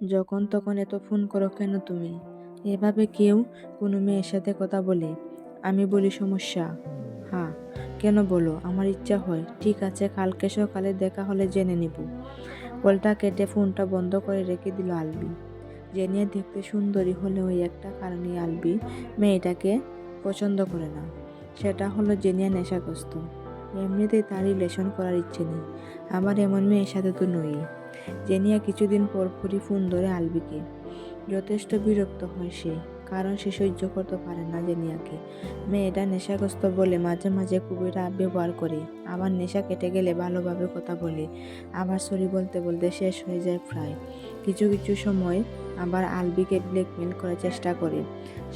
যখন তখন এত ফোন করো কেন তুমি? এভাবে কেউ কোনো মেয়ের সাথে কথা বলে? আমি বলি সমস্যা? হ্যাঁ, কেন বলো? আমার ইচ্ছা হয়। ঠিক আছে, কালকে সকালে দেখা হলে জেনে নিব। কলটা কেটে ফোনটা বন্ধ করে রেখে দিল আলবি। জেনিয়া দেখতে সুন্দরী হলেও একটা কারণে আলবি মেয়েটাকে পছন্দ করে না। সেটা হলো জেনিয়া নেশাগ্রস্ত। এমনিতেই তার রিলেশন করার ইচ্ছে নেই, আবার এমন মেয়ের সাথে তো নই। জেনিয়া কিছুদিন পরপরই ফোন ধরে আলবিকে। যথেষ্ট বিরক্ত হয় সে, কারণ সে সহ্য করতে পারে না জেনিয়াকে। মেয়েটা নেশাগ্রস্ত বলে মাঝে মাঝে খুবই রাগ ব্যবহার করে, আবার নেশা কেটে গেলে ভালোভাবে কথা বলে, আবার সরি বলতে বলতে শেষ হয়ে যায় প্রায়। কিছু কিছু সময় আবার আলবিকে ব্ল্যাকমেল করার চেষ্টা করে।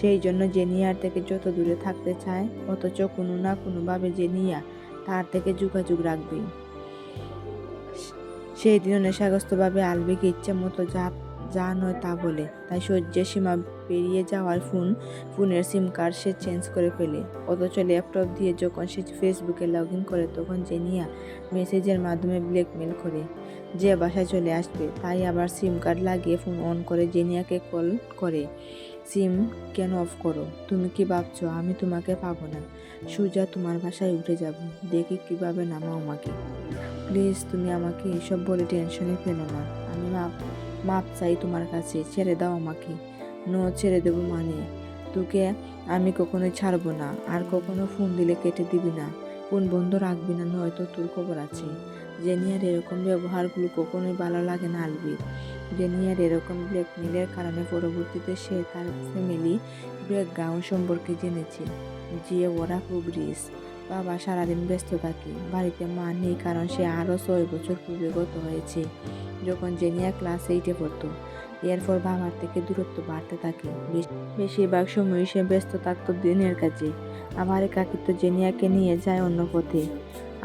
সেই জন্য জেনিয়ার থেকে যত দূরে থাকতে চায়, অথচ কোনো না কোনোভাবে জেনিয়া তার থেকে যোগাযোগ রাখবেই। সেই দিনও নেশাগ্রস্তভাবে আলবিকে ইচ্ছে মতো যা নয় তা বলে, তাই সহ্যের সীমা পেরিয়ে যাওয়ার ফোনের সিম কার্ড সে চেঞ্জ করে ফেলে। অথচ ল্যাপটপ দিয়ে যখন সে ফেসবুকে লগ ইন করে, তখন জেনিয়া মেসেজের মাধ্যমে ব্ল্যাকমেল করে যে বাসায় চলে আসবে। তাই আবার সিম কার্ড লাগিয়ে ফোন অন করে জেনিয়াকে কল করে। সিম কেন অফ করো? তুমি কি ভাবছো আমি তোমাকে পাবো না? সুজা তোমার বাসায় উঠে যাব, দেখি কিভাবে নামাও আমাকে। প্লিজ তুমি আমাকে এসব বলে টেনশনে ফেলো না। আমি মাপ চাই তোমার কাছে, ছেড়ে দাও আমাকে। ছেড়ে দেবো মানে? তোকে আমি কখনোই ছাড়বো না। আর কখনো ফোন দিলে কেটে দিবি না, ফোন বন্ধ রাখবি না, নয়তো তোর খবর আছে। জেনিয়ার এরকম ব্যবহারগুলো কখনোই ভালো লাগে না আলবির। জেনিয়ার এরকম ব্ল্যাকমেলের কারণে পরবর্তীতে সে তার ফ্যামিলি ব্যাকগ্রাউন্ড সম্পর্কে জেনেছে, যে ওরা খুব রিচ। বাবা সারাদিন ব্যস্ত থাকে, বাড়িতে মা নেই, কারণ সে আরও 6 বছর পূর্বে গত হয়েছে, যখন জেনিয়া ক্লাস 8-এ পড়তো। এরপর বাবার থেকে দূরত্ব বাড়তে থাকে। বেশিরভাগ সময় সে ব্যস্ত থাকতো দিনের কাজে, আবার একাকিত্ব জেনিয়াকে নিয়ে যায় অন্য পথে।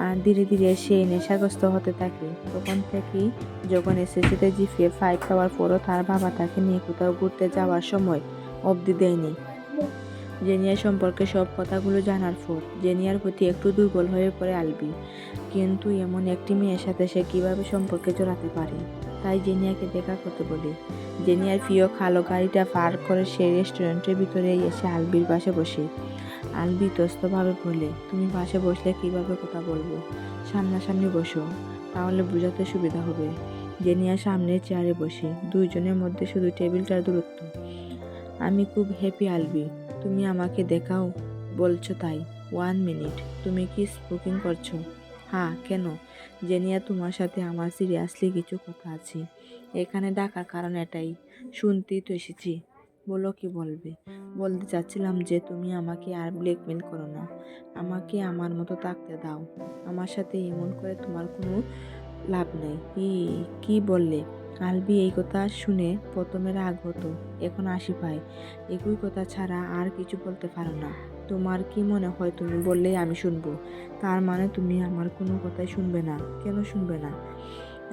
আর ধীরে ধীরে সে নেশাগ্রস্ত হতে থাকে। তখন থেকেই যখন এসএসসিতে জিপিএ 5 পাওয়ার পরও তার বাবা তাকে নিয়ে কোথাও ঘুরতে যাওয়ার সময় অবধি দেয়নি। জেনিয়ার সম্পর্কে সব কথাগুলো জানার পর জেনিয়ার প্রতি একটু দুর্বল হয়ে পড়ে আলবি। কিন্তু এমন একটি মেয়ের সাথে সে কিভাবে সম্পর্কে জড়াতে পারে? তাই জেনিয়াকে দেখা করতে বলে। জেনিয়ার প্রিয় খালো গাড়িটা পার করে সে রেস্টুরেন্টের ভিতরে এসে আলবির পাশে বসে। আলবি তস্তভাবে বলে, তুমি পাশে বসলে কিভাবে কথা বলবো? সামনাসামনি বসো, তাহলে বোঝাতে সুবিধা হবে। জেনিয়া সামনের চেয়ারে বসে, দুইজনের মধ্যে শুধু টেবিলটার দূরত্ব। আমি খুব হ্যাপি আলবি, তুমি আমাকে দেখাও বলছো তাই। 1 মিনিট, তুমি কি স্মোকিং করছো? হ্যাঁ, কেন? জেনিয়া, তোমার সাথে আমার সিরিয়াসলি কিছু কথা আছে। এখানে ডাকার কারণ এটাই, শুনতেই তো এসেছি। বলো, কি বলবে? বলতে চাচ্ছিলাম যে তুমি আমাকে আর ব্ল্যাকমেল করো না, আমাকে আমার মতো থাকতে দাও। আমার সাথে এমন করে তোমার কোনো লাভ নেই। কি বললে? আলবি এই কথা শুনে প্রথমে রাগ হতো, এখন হাসি পায়। একই কথা ছাড়া আর কিছু বলতে পারো না। তোমার কি মনে হয় তুমি বললেই আমি শুনবো? তার মানে তুমি আমার কোনো কথাই শুনবে না? কেন শুনবে না?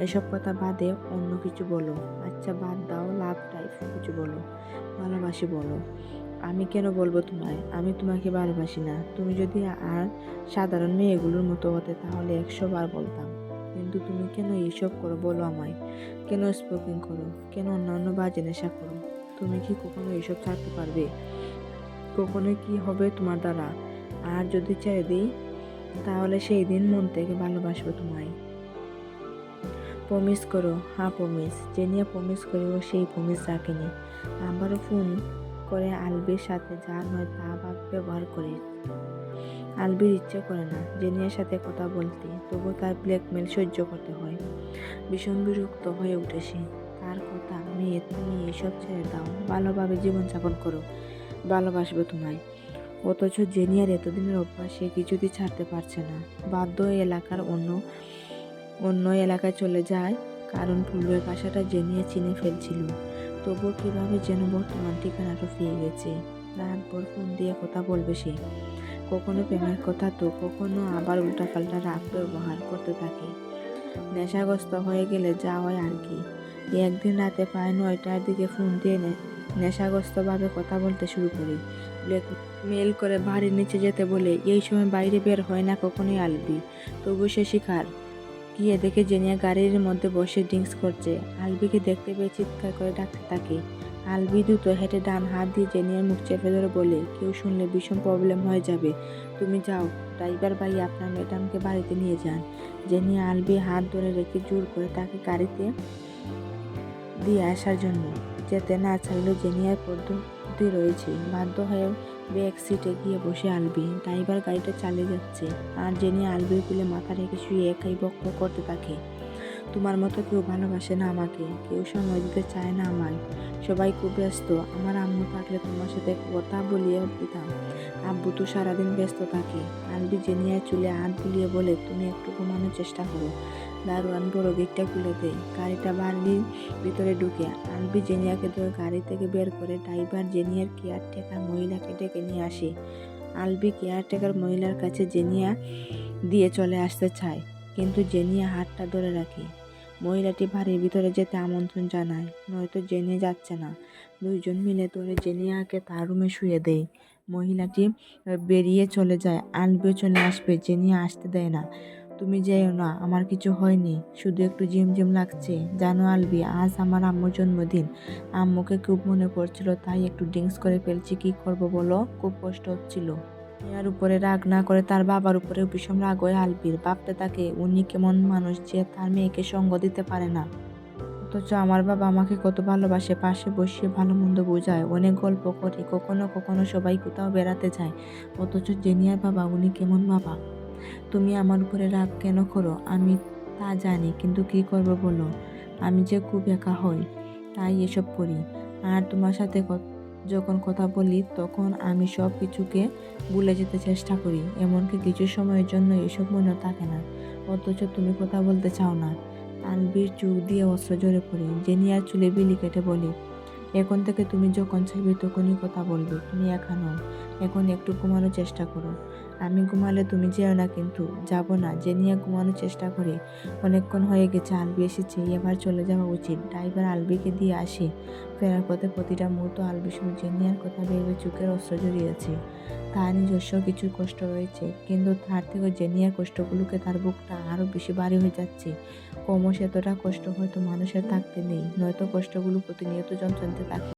এসব কথা বাদে অন্য কিছু বলো। আচ্ছা বাদ দাও, লাভ টাইপ কিছু বলো, ভালোবাসি বলো। আমি কেন বলবো তোমায়? আমি তোমাকে ভালোবাসি না। তুমি যদি আর সাধারণ মেয়েগুলোর মতো হতে, তাহলে 100 বার বলতাম। কিন্তু তুমি কেন এইসব করো বলো আমায়? কেন স্মোকিং করো? কেন অন্যান্য বাজে নেশা করো? তুমি কি কখনো এইসব ছাড়তে পারবে? কখনো কি হবে তোমার দ্বারা? আর যদি ছেড়ে দিই, তাহলে সেই দিন মন থেকে ভালোবাসবো তোমায়। প্রমিস করো। হ্যাঁ প্রমিস। জেনিয়া প্রমিস করেও সেই প্রমিস রাখেনি। আবারও ফোন করে আলবির সাথে যা নয় তা ব্যবহার করে। আলবির ইচ্ছে করে না জেনিয়ার সাথে কথা বলতে, তবু তার ব্ল্যাকমেল সহ্য করতে হয়। ভীষণ বিরক্ত হয়ে উঠে সে। তার কথা, মেয়ে তুমি এসব ছেড়ে দাও, ভালোভাবে জীবনযাপন করো, ভালোবাসবো তোমায়। অথচ জেনিয়ার এতদিনের অভ্যাস সে কিছুতেই ছাড়তে পারছে না। বাধ্য হয়ে এলাকার অন্য এলাকায় চলে যায়, কারণ পূর্বের বাসাটা জেনিয়া চিনে ফেলছিল। তবুও কিভাবে যেন বর্তমান ঠিকানাটা পেয়ে গেছে। রাতভর ফোন দিয়ে কথা বলবে সে, কখনো প্রেমের কথা তো কখনো আবার উল্টাপাল্টা রাগ ব্যবহার করতে থাকে। নেশাগ্রস্ত হয়ে গেলে যা হয় আর কি। একদিন রাতে প্রায় 9টার দিকে ফোন দিয়ে নেশাগ্রস্তভাবে কথা বলতে শুরু করি। মেল করে বাড়ির নিচে যেতে বলে। এই সময় বাইরে বের হয় না কখনোই আলবি, তবু সে শিকার। গিয়ে দেখে জেনিয়া গাড়ির মধ্যে বসে ড্রিঙ্কস করছে। আলবিকে দেখতে পেয়ে চিৎকার করে ডাকতে থাকে। আলবি দ্রুত হেঁটে ডান হাত দিয়ে জেনিয়ার মুখ চেপে ধরে বলে, কেউ শুনলে ভীষণ প্রবলেম হয়ে যাবে, তুমি যাও, ড্রাইভার ভাই আপনার ম্যাডামকে বাড়িতে নিয়ে যান। জেনিয়া আলবির হাত ধরে রেখে জোর করে তাকে গাড়িতে দিয়ে আসার জন্য যেতে না চাইলেও জেনিয়ার পদ্ধতি রয়েছে। বাধ্য হয়ে ব্যাক সিটে গিয়ে বসে আলবি। ড্রাইভার গাড়িটা চালিয়ে যাচ্ছে আর জেনিয়া আলবির কোলে মাথা রেখে শুয়ে একাই বকবক করতে থাকে। তোমার মতো কেউ ভালোবাসে না আমাকে, কেউ সময় দিতে চায় না আমায়, সবাই খুব ব্যস্ত। আমার আম্মু থাকলে তোমার সাথে কথা বলিয়ে দিতাম, আব্বু তো সারাদিন ব্যস্ত থাকে। আলবি জেনিয়ার চুলে হাত বুলিয়ে বলে, তুমি একটু ঘুমানোর চেষ্টা করো। দারোয়ান বড় গেটটা খুলে দেয়। গাড়িটা বাড়ির ভিতরে ঢুকে আলবি জেনিয়াকে ধরে গাড়ি থেকে বের করে ড্রাইভার জেনিয়ার কেয়ারটেকার মহিলাকে ডেকে নিয়ে আসে। আলবি কেয়ারটেকার মহিলার কাছে জেনিয়া দিয়ে চলে আসতে চায়, কিন্তু জেনিয়া হাতটা ধরে রাখে। মহিলাটি বাড়ির ভিতরে যেতে আমন্ত্রণ জানায়, নয়তো জেনিয়া যাচ্ছে না। দুইজন মিলে ধরে জেনিয়াকে তার রুমে শুয়ে দেয়। মহিলাটি বেরিয়ে চলে যায়। আলবিও চলে আসবে, জেনিয়া আসতে দেয় না। তুমি যেও না, আমার কিছু হয়নি, শুধু একটু ঝিমঝিম লাগছে। জানো আলবি, আজ আমার আম্মুর জন্মদিন, আম্মুকে খুব মনে পড়ছিল, তাই একটু ড্রিঙ্কস করে ফেলছি, কি করব বলো, খুব কষ্ট হচ্ছিল। জেনিয়ার উপরে রাগ না করে তার বাবার উপরে ভীষণ রাগ হয় আলবির। ভাবতে থাকে, উনি কেমন মানুষ যে তার মেয়েকে সঙ্গ দিতে পারে না, অথচ আমার বাবা আমাকে কত ভালোবাসে, পাশে বসিয়ে ভালো মন্দ বোঝায়, অনেক গল্প করে, কখনো কখনো সবাই কোথাও বেড়াতে যায়, অথচ জেনিয়ার বাবা উনি কেমন বাবা। তুমি আমার উপরে রাগ কেন করো আমি তা জানি, কিন্তু কি করব বলো, আমি যে খুব একা হই, তাই এসব করি। আর তোমার সাথে যখন কথা বলি তখন আমি সব কিছুকে ভুলে যেতে চেষ্টা করি, এমনকি কিছু সময়ের জন্য এসব মনে থাকে না, অথচ তুমি কথা বলতে চাও না। আলবির চোখ দিয়ে অস্ত্র ঝরে পড়ে। জেনিয়ার চুলে বিলি কেটে বলে, এখন থেকে তুমি যখন চাইবে তখনই কথা বলবে, তুমি একা নও, এখন একটু ঘুমানোর চেষ্টা করো। আমি ঘুমালে তুমি যেও না, কিন্তু যাব না। জেনিয়া ঘুমানোর চেষ্টা করে। অনেকক্ষণ হয়ে গেছে, আলবি এসেছে, এবার চলে যাওয়া উচিত। ড্রাইভার আলবিকে দিয়ে আসে। ফেরার পথে প্রতিটা মুহূর্ত আলবি শুধু জেনিয়ার কথা ভেবে চোখের অস্ত্র জড়িয়েছে। তার নিজস্ব কিছু কষ্ট রয়েছে, কিন্তু তার থেকে জেনিয়ার কষ্টগুলোকে তার বুকটা আরও বেশি ভারী হয়ে যাচ্ছে। ক্রমশ এতটা কষ্ট হয়তো মানুষের থাকতে নেই, নয়তো কষ্টগুলো প্রতিনিয়ত যন্ত্রণাতে থাকে।